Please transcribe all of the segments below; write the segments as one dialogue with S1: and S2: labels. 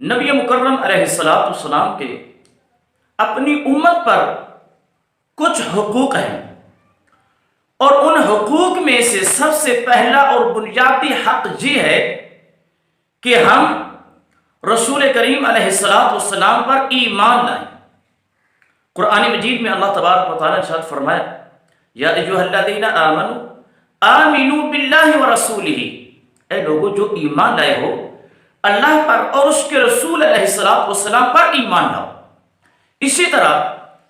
S1: نبی مکرم علیہ السلام کے اپنی امت پر کچھ حقوق ہیں، اور ان حقوق میں سے سب سے پہلا اور بنیادی حق یہ ہے کہ ہم رسول کریم علیہ السلام پر ایمان لائیں۔ قرآن مجید میں اللہ تبارک و تعالیٰ نے ارشاد فرمایا، یا ایھا الذین آمنوا آمنوا باللہ ورسولہ، اے لوگو جو ایمان لائے ہو اللہ پر اور اس کے رسول علیہ السلام پر ایمان لاؤ۔ اسی طرح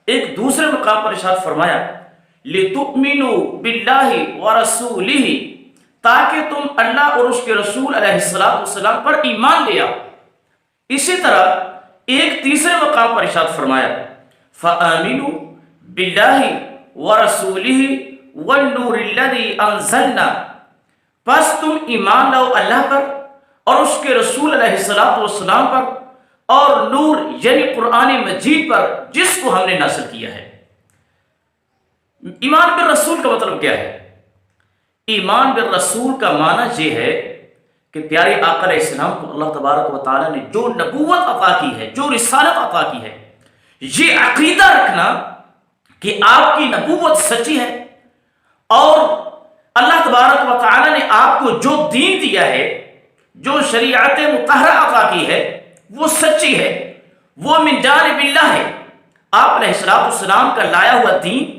S1: ایک دوسرے مقام پر ارشاد فرمایا، لِتُؤْمِنُوا بِاللَّهِ وَرَسُولِهِ، تاکہ تم اللہ اور اس کے رسول علیہ السلام پر ایمان لے آؤ۔ اسی طرح ایک تیسرے مقام پر ارشاد فرمایا، فَآمِنُوا بِاللَّهِ وَرَسُولِهِ وَالنُّورِ الَّذِي أَنزَلْنَا، پس تم ایمان لاؤ اللہ پر اور اس کے رسول علیہ السلام پر اور نور یعنی قرآن مجید پر جس کو ہم نے نازل کیا ہے۔ ایمان بالرسول کا مطلب کیا ہے؟ ایمان بالرسول کا معنی یہ ہے کہ پیارے آقا علیہ السلام کو اللہ تبارک و تعالیٰ نے جو نبوت عطا کی ہے، جو رسالت عطا کی ہے، یہ عقیدہ رکھنا کہ آپ کی نبوت سچی ہے اور اللہ تبارک و تعالیٰ نے آپ کو جو دین دیا ہے، جو شریعت مطہرہ عطا کی ہے، وہ سچی ہے، وہ من جانب اللہ ہے۔ آپ علیہ السلام کا لایا ہوا دین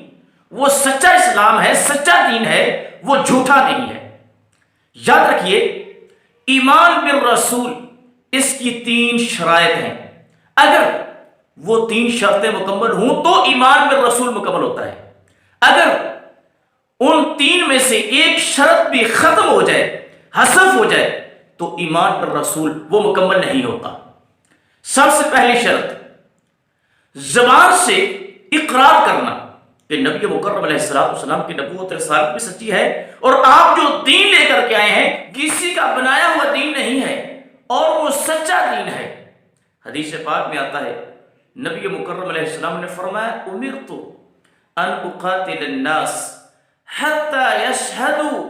S1: وہ سچا اسلام ہے، سچا دین ہے، وہ جھوٹا نہیں ہے۔ یاد رکھیے، ایمان بالرسول اس کی 3 شرائط ہیں، اگر وہ 3 شرطیں مکمل ہوں تو ایمان بالرسول مکمل ہوتا ہے۔ اگر ان 3 میں سے ایک شرط بھی ختم ہو جائے، حذف ہو جائے، تو ایمان بالرسول وہ مکمل نہیں ہوتا۔ سب سے پہلی شرط، زبان سے اقرار کرنا کہ نبی مکرم علیہ السلام کی نبوت رسالت بھی سچی ہے، اور آپ جو دین لے کر کے آئے ہیں کسی کا بنایا ہوا دین نہیں ہے اور وہ سچا دین ہے۔ حدیث پاک میں آتا ہے، نبی مکرم علیہ السلام نے فرمایا، امرت ان اقاتل الناس حتی یشہدوا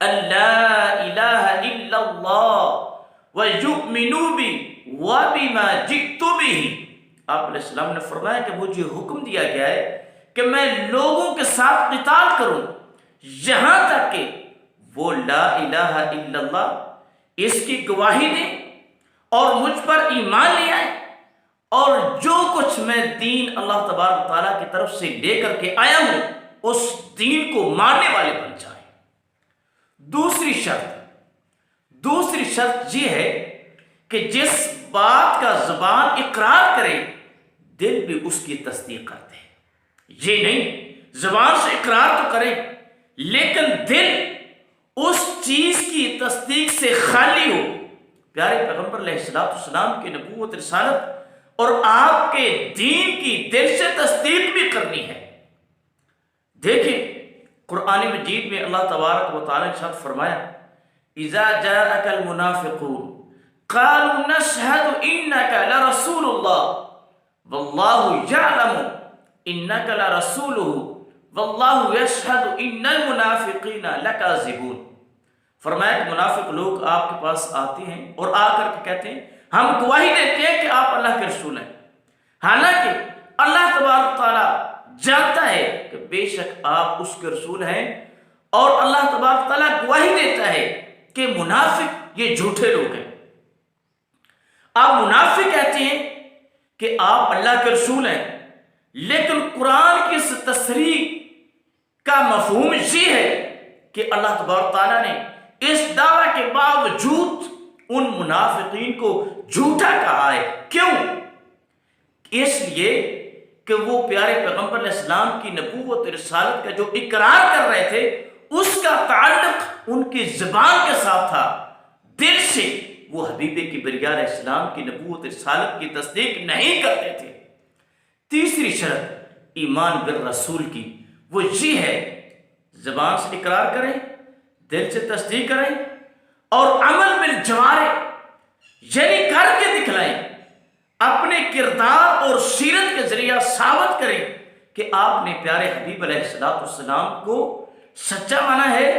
S1: ان لا الہ الا اللہ ویؤمنوا بی وبما جئت بہ۔ آپ علیہ السلام نے فرمایا کہ مجھے حکم دیا گیا ہے کہ میں لوگوں کے ساتھ قتال کروں یہاں تک کہ وہ لا الہ الا اللہ اس کی گواہی دیں اور مجھ پر ایمان لے آئیں، اور جو کچھ میں دین اللہ تبارک تعالیٰ کی طرف سے لے کر کے آیا ہوں اس دین کو ماننے والے بن جائیں۔ دوسری شرط یہ ہے کہ جس بات کا زبان اقرار کرے دل بھی اس کی تصدیق کرتے ہیں۔ یہ نہیں زبان سے اقرار تو کرے لیکن دل اس چیز کی تصدیق سے خالی ہو۔ پیارے پیغمبر علیہ السلام کی نبوت رسالت اور آپ کے دین کی دل سے تصدیق بھی کرنی ہے۔ دیکھیں قرآن مجید میں اللہ تبارک و تعالیٰ نے ارشاد فرمایا، اذا جاءك المنافقون قالوا نشهد انك لرسول الله والله يعلم انك لرسوله والله يشهد ان المنافقين لكاذبون۔ فرمایا کہ منافق لوگ آپ کے پاس آتے ہیں اور آ کر کے کہتے ہیں ہم گواہی دیتے ہیں کہ آپ اللہ کے رسول ہیں، حالانکہ اللہ تبارک تعالیٰ جانتا ہے کہ بے شک آپ اس کے رسول ہیں، اور اللہ تبارک تعالیٰ گواہی دیتا ہے کہ منافق یہ جھوٹے لوگ ہیں۔ آپ منافق کہتے ہیں کہ آپ اللہ کے رسول ہیں، لیکن قرآن کی اس تصریح کا مفہوم یہ ہے کہ اللہ تبارک تعالیٰ نے اس دعوے کے باوجود ان منافقین کو جھوٹا کہا ہے۔ کیوں؟ اس لیے کہ وہ پیارے پیغمبر علیہ السلام کی نبوت رسالت کا جو اقرار کر رہے تھے اس کا تعلق ان کی زبان کے ساتھ تھا، دل سے وہ حبیب کبریا علیہ السلام کی نبوت رسالت کی تصدیق نہیں کرتے تھے۔ تیسری شرط ایمان بالرسول کی وہ یہ ہے، زبان سے اقرار کریں، دل سے تصدیق کریں اور عمل بالجوارح یعنی کر کے دکھلائیں، اپنے کردار اور سیرت کے ذریعہ ثابت کریں کہ آپ نے پیارے حبیب علیہ السلام کو سچا مانا ہے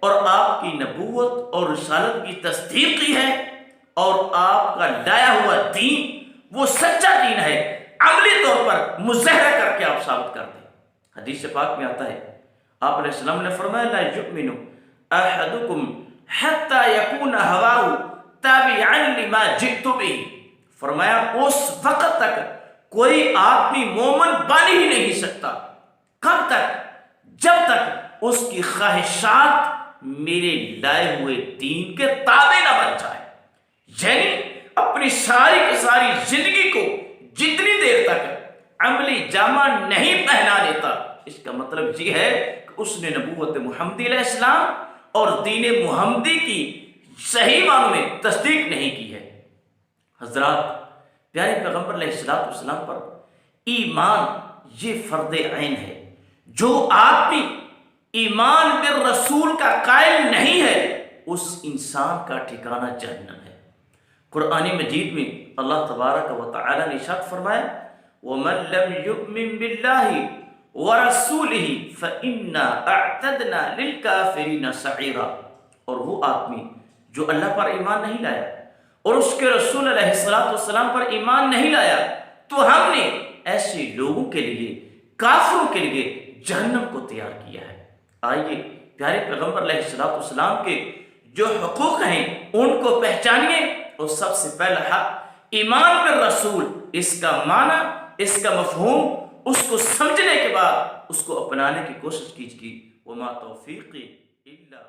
S1: اور آپ کی نبوت اور رسالت کی تصدیق کی ہے اور آپ کا لایا ہوا دین وہ سچا دین ہے، عملی طور پر مظاہرہ کر کے آپ ثابت کر دیں۔ حدیث پاک میں آتا ہے، آپ علیہ السلام نے فرمایا لا یؤمن احدکم حتی یکون ہواہ تابعا لما جئت بہ، فرمایا اس وقت تک کوئی آدمی مومن بن ہی نہیں سکتا، کب تک؟ جب تک اس کی خواہشات میرے لائے ہوئے دین کے تابع نہ بن جائے۔ یعنی اپنی ساری کی ساری زندگی کو جتنی دیر تک عملی جامہ نہیں پہنا لیتا، اس کا مطلب یہ ہے کہ اس نے نبوت محمدی علیہ السلام اور دین محمدی کی صحیح معنوں میں تصدیق نہیں کی ہے۔ حضرات، پیارے پیغمبر علیہ السلام پر ایمان یہ فرض عین ہے۔ جو آدمی ایمان بالرسول کا قائل نہیں ہے اس انسان کا ٹھکانہ جہنم ہے۔ قرآن مجید میں اللہ تبارک و تعالی نے ارشاد فرمایا وَمَن لَّمْ يُؤْمِن بِاللَّهِ وَرَسُولِهِ فَإِنَّا أَعْتَدْنَا لِلْكَافِرِينَ سَعِيرًا، اور وہ آدمی جو اللہ پر ایمان نہیں لایا اور اس کے رسول علیہ السلام پر ایمان نہیں لایا، تو ہم نے ایسے لوگوں کے لیے، کافروں کے لیے جہنم کو تیار کیا ہے۔ آئیے پیارے پیغمبر علیہ السلام کے جو حقوق ہیں ان کو پہچانیے، اور سب سے پہلا حق ایمان بالرسول، اس کا معنی، اس کا مفہوم، اس کو سمجھنے کے بعد اس کو اپنانے کی کوشش کیجیے۔ وما توفیقی الا